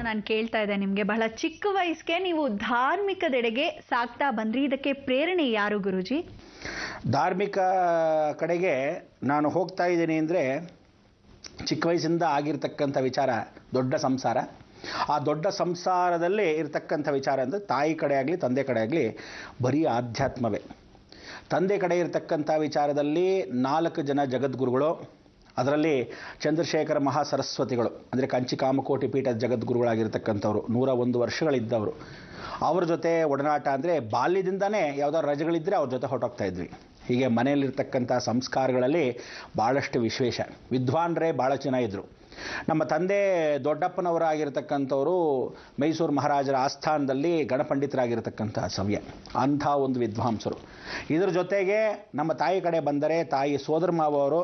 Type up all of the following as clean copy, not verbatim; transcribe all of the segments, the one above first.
ನಾನು ಕೇಳ್ತಾ ಇದ್ದೆ ನಿಮಗೆ. ಬಹಳ ಚಿಕ್ಕ ವಯಸ್ಸಿಗೆ ನೀವು ಧಾರ್ಮಿಕದೆಡೆಗೆ ಸಾಗ್ತಾ ಬಂದ್ರಿ. ಇದಕ್ಕೆ ಪ್ರೇರಣೆ ಯಾರು ಗುರುಜಿ? ಧಾರ್ಮಿಕ ಕಡೆಗೆ ನಾನು ಹೋಗ್ತಾ ಇದ್ದೀನಿ ಅಂದರೆ ಚಿಕ್ಕ ವಯಸ್ಸಿಂದ ಆಗಿರ್ತಕ್ಕಂಥ ವಿಚಾರ ದೊಡ್ಡ ಸಂಸಾರ. ಆ ದೊಡ್ಡ ಸಂಸಾರದಲ್ಲಿ ಇರತಕ್ಕಂಥ ವಿಚಾರ ಅಂದರೆ ತಾಯಿ ಕಡೆ ಆಗಲಿ ತಂದೆ ಕಡೆ ಆಗಲಿ ಬರೀ ಆಧ್ಯಾತ್ಮವೇ. ತಂದೆ ಕಡೆ ಇರತಕ್ಕಂಥ ವಿಚಾರದಲ್ಲಿ 4 ಜನ ಜಗದ್ಗುರುಗಳು, ಅದರಲ್ಲಿ ಚಂದ್ರಶೇಖರ ಮಹಾಸರಸ್ವತಿಗಳು ಅಂದರೆ ಕಂಚಿ ಕಾಮಕೋಟಿ ಪೀಠದ ಜಗದ್ಗುರುಗಳಾಗಿರ್ತಕ್ಕಂಥವ್ರು, 101 ವರ್ಷಗಳಿದ್ದವರು. ಅವ್ರ ಜೊತೆ ಒಡನಾಟ ಅಂದರೆ ಬಾಲ್ಯದಿಂದನೇ ಯಾವುದಾದ್ರು ರಜೆಗಳಿದ್ದರೆ ಅವ್ರ ಜೊತೆ ಹೊರಟೋಗ್ತಾ ಇದ್ವಿ. ಹೀಗೆ ಮನೆಯಲ್ಲಿರ್ತಕ್ಕಂಥ ಸಂಸ್ಕಾರಗಳಲ್ಲಿ ಭಾಳಷ್ಟು ವಿಶೇಷ. ವಿದ್ವಾನ್ರೇ ಭಾಳ ಜನ ಇದ್ದರು. ನಮ್ಮ ತಂದೆ ದೊಡ್ಡಪ್ಪನವರಾಗಿರ್ತಕ್ಕಂಥವರು ಮೈಸೂರು ಮಹಾರಾಜರ ಆಸ್ಥಾನದಲ್ಲಿ ಗಣಪಂಡಿತರಾಗಿರ್ತಕ್ಕಂಥ ಸವ್ಯ, ಅಂಥ ಒಂದು ವಿದ್ವಾಂಸರು. ಇದರ ಜೊತೆಗೆ ನಮ್ಮ ತಾಯಿ ಕಡೆ ಬಂದರೆ ತಾಯಿ ಸೋದರ ಮಾವವರು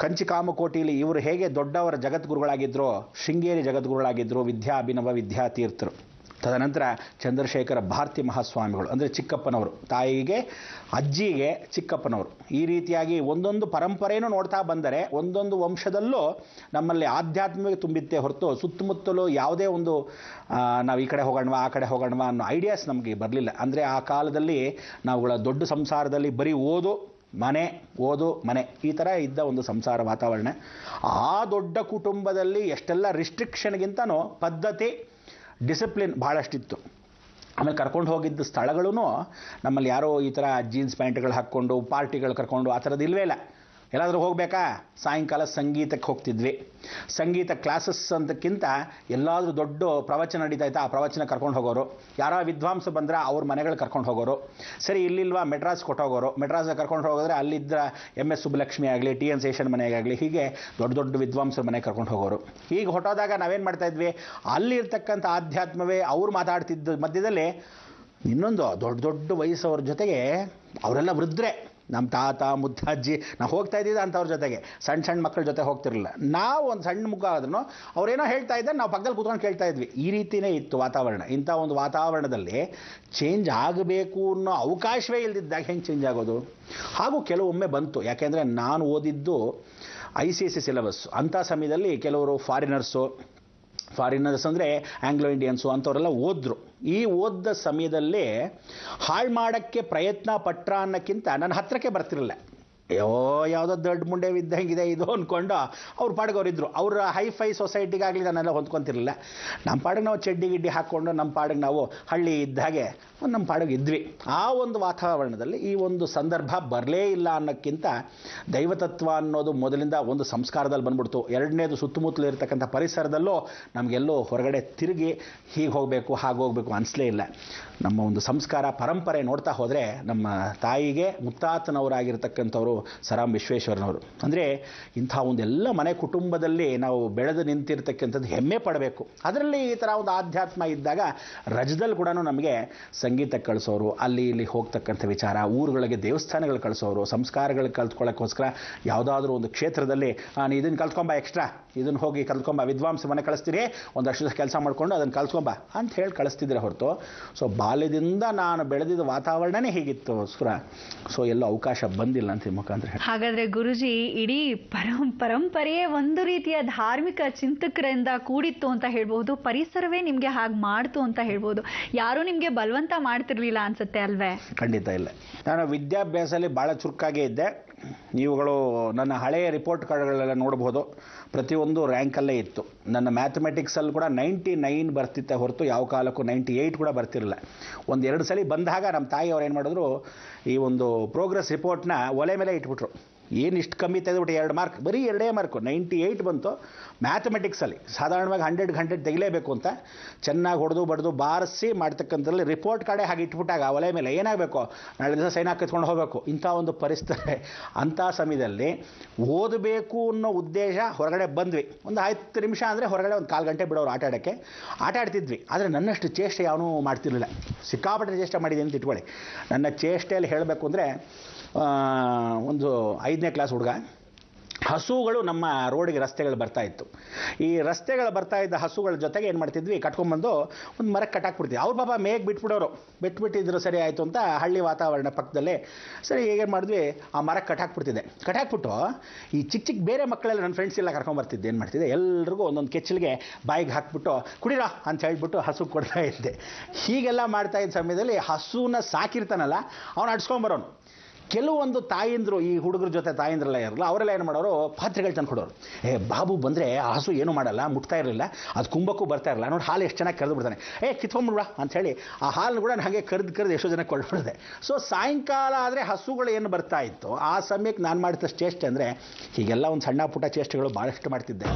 ಕಂಚಿ ಕಾಮಕೋಟಿಲಿ ಇವರು ಹೇಗೆ ದೊಡ್ಡವರ ಜಗದ್ಗುರುಗಳಾಗಿದ್ದರೋ ಶೃಂಗೇರಿ ಜಗದ್ಗುರುಗಳಾಗಿದ್ದರು, ವಿದ್ಯಾಭಿನವ ವಿದ್ಯಾತೀರ್ಥರು. ತದನಂತರ ಚಂದ್ರಶೇಖರ ಭಾರತಿ ಮಹಾಸ್ವಾಮಿಗಳು ಅಂದರೆ ಚಿಕ್ಕಪ್ಪನವರು, ತಾಯಿಗೆ ಅಜ್ಜಿಗೆ ಚಿಕ್ಕಪ್ಪನವರು. ಈ ರೀತಿಯಾಗಿ ಒಂದೊಂದು ಪರಂಪರೆಯನ್ನು ನೋಡ್ತಾ ಬಂದರೆ ಒಂದೊಂದು ವಂಶದಲ್ಲೂ ನಮ್ಮಲ್ಲಿ ಆಧ್ಯಾತ್ಮಿಕ ತುಂಬಿತ್ತೆ ಹೊರತು ಸುತ್ತಮುತ್ತಲೂ ಯಾವುದೇ ಒಂದು ನಾವು ಈ ಕಡೆ ಹೋಗೋಣವಾ ಆ ಕಡೆ ಹೋಗೋಣವಾ ಅನ್ನೋ ಐಡಿಯಾಸ್ ನಮಗೆ ಬರಲಿಲ್ಲ. ಅಂದರೆ ಆ ಕಾಲದಲ್ಲಿ ನಾವುಗಳ ದೊಡ್ಡ ಸಂಸಾರದಲ್ಲಿ ಬರೀ ಓದು ಮನೆ ಈ ಥರ ಇದ್ದ ಒಂದು ಸಂಸಾರ ವಾತಾವರಣ. ಆ ದೊಡ್ಡ ಕುಟುಂಬದಲ್ಲಿ ಎಷ್ಟೆಲ್ಲ ರಿಸ್ಟ್ರಿಕ್ಷನ್ಗಿಂತನೂ ಪದ್ಧತಿ ಡಿಸಿಪ್ಲಿನ್ ಭಾಳಷ್ಟಿತ್ತು. ಆಮೇಲೆ ಕರ್ಕೊಂಡು ಹೋಗಿದ್ದ ಸ್ಥಳಗಳೂ ನಮ್ಮಲ್ಲಿ ಯಾರೋ ಈ ಥರ ಜೀನ್ಸ್ ಪ್ಯಾಂಟ್ಗಳು ಹಾಕ್ಕೊಂಡು ಪಾರ್ಟಿಗಳು ಕರ್ಕೊಂಡು ಆ ಥರದ್ದು ಇಲ್ಲವೇ ಇಲ್ಲ. ಎಲ್ಲಾದರೂ ಹೋಗಬೇಕಾ ಸಾಯಂಕಾಲ ಸಂಗೀತಕ್ಕೆ ಹೋಗ್ತಿದ್ವಿ. ಸಂಗೀತ ಕ್ಲಾಸಸ್ ಅಂತಕ್ಕಿಂತ ಎಲ್ಲಾದರೂ ದೊಡ್ಡ ಪ್ರವಚನ ನಡೀತಾ ಇತ್ತು, ಆ ಪ್ರವಚನ ಕರ್ಕೊಂಡು ಹೋಗೋರು. ಯಾರೋ ವಿದ್ವಾಂಸ ಬಂದರೆ ಅವ್ರ ಮನೆಗಳು ಕರ್ಕೊಂಡು ಹೋಗೋರು. ಸರಿ ಇಲ್ಲಿಲ್ವಾ ಮೆಡ್ರಾಸ್ ಕೊಟ್ಟೋಗೋರು. ಮೆಡ್ರಾಸ್ಗೆ ಕರ್ಕೊಂಡು ಹೋಗೋದ್ರೆ ಅಲ್ಲಿದ್ದ MS ಸುಬ್ಬಲಕ್ಷ್ಮಿ ಆಗಲಿ TN ಶೇಷನ್ ಮನೆಗಾಗಲಿ ಹೀಗೆ ದೊಡ್ಡ ದೊಡ್ಡ ವಿದ್ವಾಂಸರ ಮನೆಗೆ ಕರ್ಕೊಂಡು ಹೋಗೋರು. ಹೀಗೆ ಹೊಟ್ಟೋದಾಗ ನಾವೇನು ಮಾಡ್ತಾಯಿದ್ವಿ, ಅಲ್ಲಿರ್ತಕ್ಕಂಥ ಆಧ್ಯಾತ್ಮವೇ ಅವ್ರು ಮಾತಾಡ್ತಿದ್ದ ಮಧ್ಯದಲ್ಲಿ ಇನ್ನೊಂದು ದೊಡ್ಡ ದೊಡ್ಡ ವಯಸ್ಸವ್ರ ಜೊತೆಗೆ ಅವರೆಲ್ಲ ವೃದ್ಧರೆ, ನಮ್ಮ ತಾತ ಮುತ್ತಾಜ್ಜಿ ನಾವು ಹೋಗ್ತಾ ಇದ್ದಿದ್ದು ಅಂಥವ್ರ ಜೊತೆಗೆ. ಸಣ್ಣ ಮಕ್ಕಳ ಜೊತೆ ಹೋಗ್ತಿರಲಿಲ್ಲ. ನಾವು ಒಂದು ಸಣ್ಣ ಮುಖ ಆದ್ರೂ ಅವರೇನೋ ಹೇಳ್ತಾ ಇದ್ದಾರೆ, ನಾವು ಪಕ್ಕದಲ್ಲಿ ಕೂತ್ಕೊಂಡು ಕೇಳ್ತಾ ಇದ್ವಿ. ಈ ರೀತಿಯೇ ಇತ್ತು ವಾತಾವರಣ. ಇಂಥ ಒಂದು ವಾತಾವರಣದಲ್ಲಿ ಚೇಂಜ್ ಆಗಬೇಕು ಅನ್ನೋ ಅವಕಾಶವೇ ಇಲ್ಲದಿದ್ದಾಗ ಹೆಂಗೆ ಚೇಂಜ್ ಆಗೋದು? ಹಾಗೂ ಕೆಲವೊಮ್ಮೆ ಬಂತು. ಯಾಕೆಂದರೆ ನಾನು ಓದಿದ್ದು ICSE ಸಿಲೆಬಸ್. ಅಂಥ ಸಮಯದಲ್ಲಿ ಕೆಲವರು ಫಾರಿನರ್ಸ್ ಅಂದರೆ ಆಂಗ್ಲೋ ಇಂಡಿಯನ್ಸು ಅಂಥವರೆಲ್ಲ ಓದಿದ್ರು. ಈ ಓದಿದ ಸಮಯದಲ್ಲಿ ಹಾಳು ಮಾಡೋಕ್ಕೆ ಪ್ರಯತ್ನ ಪಟ್ರ ಅನ್ನೋಕ್ಕಿಂತ ನನ್ನ ಹತ್ತಿರಕ್ಕೆ ಬರ್ತಿರಲಿಲ್ಲ. ಯಾವುದೋ ದೊಡ್ಡ ಮುಂಡೆ ಇದ್ದಂಗಿದೆ ಇದು ಅಂದ್ಕೊಂಡು ಅವ್ರ ಪಾಡಿಗೆ ಅವರಿದ್ದರು. ಅವರ ಹೈಫೈ ಸೊಸೈಟಿಗಾಗಲಿ ನಾನೆಲ್ಲ ಹೊಂದ್ಕೊತಿರಲಿಲ್ಲ. ನಮ್ಮ ಪಾಡಿಗೆ ನಾವು ಚಡ್ಡಿ ಗಿಡ್ಡಿ ಹಾಕ್ಕೊಂಡು ನಮ್ಮ ಪಾಡಿಗೆ ನಾವು ಹಳ್ಳಿ ಇದ್ದ ಹಾಗೆ ನಮ್ಮ ಪಾಡಿಗೆ ಇದ್ವಿ. ಆ ಒಂದು ವಾತಾವರಣದಲ್ಲಿ ಈ ಒಂದು ಸಂದರ್ಭ ಬರಲೇ ಇಲ್ಲ ಅನ್ನೋಕ್ಕಿಂತ ದೈವತತ್ವ ಅನ್ನೋದು ಮೊದಲಿಂದ ಒಂದು ಸಂಸ್ಕಾರದಲ್ಲಿ ಬಂದ್ಬಿಡ್ತು. ಎರಡನೇದು ಸುತ್ತಮುತ್ತಲು ಇರತಕ್ಕಂಥ ಪರಿಸರದಲ್ಲೂ ನಮಗೆಲ್ಲೋ ಹೊರಗಡೆ ತಿರುಗಿ ಹೀಗೆ ಹೋಗಬೇಕು ಹಾಗೆ ಹೋಗಬೇಕು ಅನಿಸಲೇ ಇಲ್ಲ. ನಮ್ಮ ಒಂದು ಸಂಸ್ಕಾರ ಪರಂಪರೆ ನೋಡ್ತಾ ಹೋದರೆ ನಮ್ಮ ತಾಯಿಗೆ ಮುತ್ತಾತನವರಾಗಿರ್ತಕ್ಕಂಥವರು ಸರಾಮ್ ವಿಶ್ವೇಶ್ವರನವರು. ಅಂದರೆ ಇಂಥ ಒಂದೆಲ್ಲ ಮನೆ ಕುಟುಂಬದಲ್ಲಿ ನಾವು ಬೆಳೆದು ನಿಂತಿರ್ತಕ್ಕಂಥದ್ದು ಹೆಮ್ಮೆ ಪಡಬೇಕು. ಅದರಲ್ಲಿ ಈ ಥರ ಒಂದು ಆಧ್ಯಾತ್ಮ ಇದ್ದಾಗ ರಜದಲ್ಲಿ ಕೂಡ ನಮಗೆ ಸಂಗೀತಕ್ಕೆ ಕಳಿಸೋರು, ಅಲ್ಲಿ ಇಲ್ಲಿ ಹೋಗ್ತಕ್ಕಂಥ ವಿಚಾರ, ಊರುಗಳಿಗೆ ದೇವಸ್ಥಾನಗಳು ಕಳಿಸೋರು, ಸಂಸ್ಕಾರಗಳು ಕಲ್ತ್ಕೊಳ್ಳೋಕ್ಕೋಸ್ಕರ ಯಾವುದಾದ್ರೂ ಒಂದು ಕ್ಷೇತ್ರದಲ್ಲಿ ನೀನು ಇದನ್ನು ಕಲ್ತ್ಕೊಂಬ, ಎಕ್ಸ್ಟ್ರಾ ಇದನ್ನು ಹೋಗಿ ಕಲ್ತ್ಕೊಂಬ, ವಿದ್ವಾಂಸ ಮನೆ ಕಳಿಸ್ತೀರಿ, ಒಂದಷ್ಟು ಕೆಲಸ ಮಾಡ್ಕೊಂಡು ಅದನ್ನು ಕಲ್ತ್ಕೊಂಬ ಅಂತ ಹೇಳಿ ಕಳಿಸ್ತಿದ್ರೆ ಹೊರತು ಸೊ ಬಾಲ್ಯದಿಂದ ನಾನು ಬೆಳೆದಿದ್ದ ವಾತಾವರಣನೇ ಹೀಗಿತ್ತು ಸುರ. ಸೊ ಎಲ್ಲೋ ಅವಕಾಶ ಬಂದಿಲ್ಲ ಅಂತ ಮುಖಾಂತರ. ಹಾಗಾದ್ರೆ ಗುರುಜಿ, ಇಡೀ ಪರಂಪರೆಯೇ ಒಂದು ರೀತಿಯ ಧಾರ್ಮಿಕ ಚಿಂತಕರಿಂದ ಕೂಡಿತ್ತು ಅಂತ ಹೇಳ್ಬಹುದು. ಪರಿಸರವೇ ನಿಮ್ಗೆ ಹಾಗೆ ಮಾಡ್ತು ಅಂತ ಹೇಳ್ಬೋದು. ಯಾರು ನಿಮ್ಗೆ ಬಲವಂತ ಮಾಡ್ತಿರ್ಲಿಲ್ಲ ಅನ್ಸುತ್ತೆ ಅಲ್ವೇ? ಖಂಡಿತ ಇಲ್ಲ. ನಾನು ವಿದ್ಯಾಭ್ಯಾಸದಲ್ಲಿ ಭಾಳ ಚುರುಕಾಗೇ ಇದ್ದೆ. ನೀವುಗಳು ನನ್ನ ಹಳೆಯ ರಿಪೋರ್ಟ್ ಕಾರ್ಡ್ಗಳೆಲ್ಲ ನೋಡ್ಬೋದು, ಪ್ರತಿಯೊಂದು ರ್ಯಾಂಕಲ್ಲೇ ಇತ್ತು. ನನ್ನ ಮ್ಯಾಥಮೆಟಿಕ್ಸಲ್ಲಿ ಕೂಡ 99 ಬರ್ತಿತ್ತೆ ಹೊರತು ಯಾವ ಕಾಲಕ್ಕೂ 98 ಕೂಡ ಬರ್ತಿರಲಿಲ್ಲ. 1-2 ಸಲ ಬಂದಾಗ ನಮ್ಮ ತಾಯಿಯವ್ರು ಏನು ಮಾಡಿದ್ರು, ಈ ಒಂದು ಪ್ರೋಗ್ರೆಸ್ ರಿಪೋರ್ಟ್ನ ಒಲೆ ಮೇಲೆ ಇಟ್ಬಿಟ್ರು. ಏನು ಇಷ್ಟು ಕಮ್ಮಿ ತೆಗೆದುಬಿಟ್ಟು 2 ಮಾರ್ಕ್, ಬರೀ 2 ಮಾರ್ಕು 98 ಬಂತು ಮ್ಯಾಥಮೆಟಿಕ್ಸಲ್ಲಿ. ಸಾಧಾರಣವಾಗಿ 100 ತೆಗಿಲೇಬೇಕು ಅಂತ ಚೆನ್ನಾಗಿ ಹೊಡೆದು ಬಡ್ದು ಬಾರಿಸಿ ಮಾಡ್ತಕ್ಕಂಥದ್ರಲ್ಲಿ ರಿಪೋರ್ಟ್ ಕಾರ್ಡೇ ಹಾಗೆ ಇಟ್ಬಿಟ್ಟಾಗ ಒಲೆ ಮೇಲೆ ಏನಾಗಬೇಕು, ನಾಳೆ ದಿವಸ ಸೈನ್ ಹಾಕಿಸ್ಕೊಂಡು ಹೋಗಬೇಕು, ಇಂಥ ಒಂದು ಪರಿಸ್ಥಿತಿ. ಅಂಥ ಸಮಯದಲ್ಲಿ ಓದಬೇಕು ಅನ್ನೋ ಉದ್ದೇಶ ಹೊರಗಡೆ ಬಂದ್ವಿ. ಒಂದು 10 ನಿಮಿಷ ಅಂದರೆ ಹೊರಗಡೆ ಒಂದು 1/4 ಗಂಟೆ ಬಿಡೋರು ಆಟ ಆಡ್ತಿದ್ವಿ. ಆದರೆ ನನ್ನಷ್ಟು ಚೇಷ್ಟೆ ಯಾವನೂ ಮಾಡ್ತಿರಲಿಲ್ಲ. ಸಿಕ್ಕಾಪಟ್ಟೆ ಚೇಷ್ಟೆ ಮಾಡಿದ್ದೀನಿ ಅಂತ ಇಟ್ಕೊಳ್ಳಿ. ನನ್ನ ಚೇಷ್ಟೆಯಲ್ಲಿ ಹೇಳಬೇಕು ಅಂದರೆ ಒಂದು 5ನೇ ಕ್ಲಾಸ್ ಹುಡುಗ ಹಸುಗಳು ನಮ್ಮ ರೋಡಿಗೆ ರಸ್ತೆಗಳು ಬರ್ತಾ ಇತ್ತು. ಈ ರಸ್ತೆಗಳು ಬರ್ತಾ ಇದ್ದ ಹಸುಗಳ ಜೊತೆಗೆ ಏನು ಮಾಡ್ತಿದ್ವಿ, ಕಟ್ಕೊಂಡ್ಬಂದು ಒಂದು ಮರಕ್ಕೆ ಕಟ್ಟಾಕ್ಬಿಡ್ತೀವಿ. ಅವ್ರು ಪಾಪ ಮೇಗ್ ಬಿಟ್ಬಿಡೋರು, ಬಿಟ್ಬಿಟ್ಟಿದ್ರು ಸರಿ ಆಯಿತು ಅಂತ ಹಳ್ಳಿ ವಾತಾವರಣ ಪಕ್ಕದಲ್ಲೇ ಸರಿ ಹೇಗೆ ಮಾಡಿದ್ವಿ, ಆ ಮರಕ್ಕೆ ಕಟ್ಟಾಕ್ಬಿಡ್ತಿದ್ದೆ. ಕಟ್ಟಾಕ್ಬಿಟ್ಟು ಈ ಚಿಕ್ಕ ಚಿಕ್ಕ ಬೇರೆ ಮಕ್ಕಳೆಲ್ಲ ನನ್ನ ಫ್ರೆಂಡ್ಸ್ ಎಲ್ಲ ಕರ್ಕೊಂಡ್ಬರ್ತಿದ್ದೆ. ಏನು ಮಾಡ್ತಿದ್ದೆ, ಎಲ್ರಿಗೂ ಒಂದೊಂದು ಕೆಚ್ಚಲಿಗೆ ಬಾಯಿಗೆ ಹಾಕ್ಬಿಟ್ಟು ಕುಡಿರಾ ಅಂತ ಹೇಳ್ಬಿಟ್ಟು ಹಸು ಕೊಡ್ತಾ ಇದ್ದೆ. ಹೀಗೆಲ್ಲ ಮಾಡ್ತಾ ಇದ್ದ ಸಮಯದಲ್ಲಿ ಹಸುನ ಸಾಕಿರ್ತಾನಲ್ಲ ಅವನು ಅಡ್ಸ್ಕೊಂಬರೋನು. ಕೆಲವೊಂದು ತಾಯಿಂದರು, ಈ ಹುಡುಗರ ಜೊತೆ ತಾಯಿಂದ್ರೆಲ್ಲ ಇರಲ್ಲ, ಅವರೆಲ್ಲ ಏನು ಮಾಡೋರು, ಪಾತ್ರೆಗಳು ತಂದು ಕೊಡೋರು. ಬಾಬು ಬಂದರೆ ಆ ಹಸು ಏನು ಮಾಡಲ್ಲ, ಮುಟ್ತಾ ಇರಲಿಲ್ಲ, ಅದು ಕುಂಬಕ್ಕೂ ಬರ್ತಾ ಇರಲ್ಲ, ನೋಡಿ ಹಾಲು ಎಷ್ಟು ಚೆನ್ನಾಗಿ ಕರೆದು ಬಿಡ್ತಾನೆ, ಕಿತ್ಕೊಂಡ್ಬಿಡ್ವಾ ಅಂಥೇಳಿ ಆ ಹಾಲು ಕೂಡ ಹಾಗೆ ಕರೆದು ಎಷ್ಟೋ ಜನಕ್ಕೆ ಕೊಡ್ಬಿಡಿದೆ. ಸೊ ಸಾಯಂಕಾಲ ಆದರೆ ಹಸುಗಳು ಏನು ಬರ್ತಾ ಇತ್ತು, ಆ ಸಮಯಕ್ಕೆ ನಾನು ಮಾಡಿದ ಚೇಷ್ಟೆ ಅಂದರೆ ಹೀಗೆಲ್ಲ ಒಂದು ಸಣ್ಣ ಪುಟ್ಟ ಚೇಷ್ಟೆಗಳು ಭಾಳಷ್ಟು ಮಾಡ್ತಿದ್ದೆ.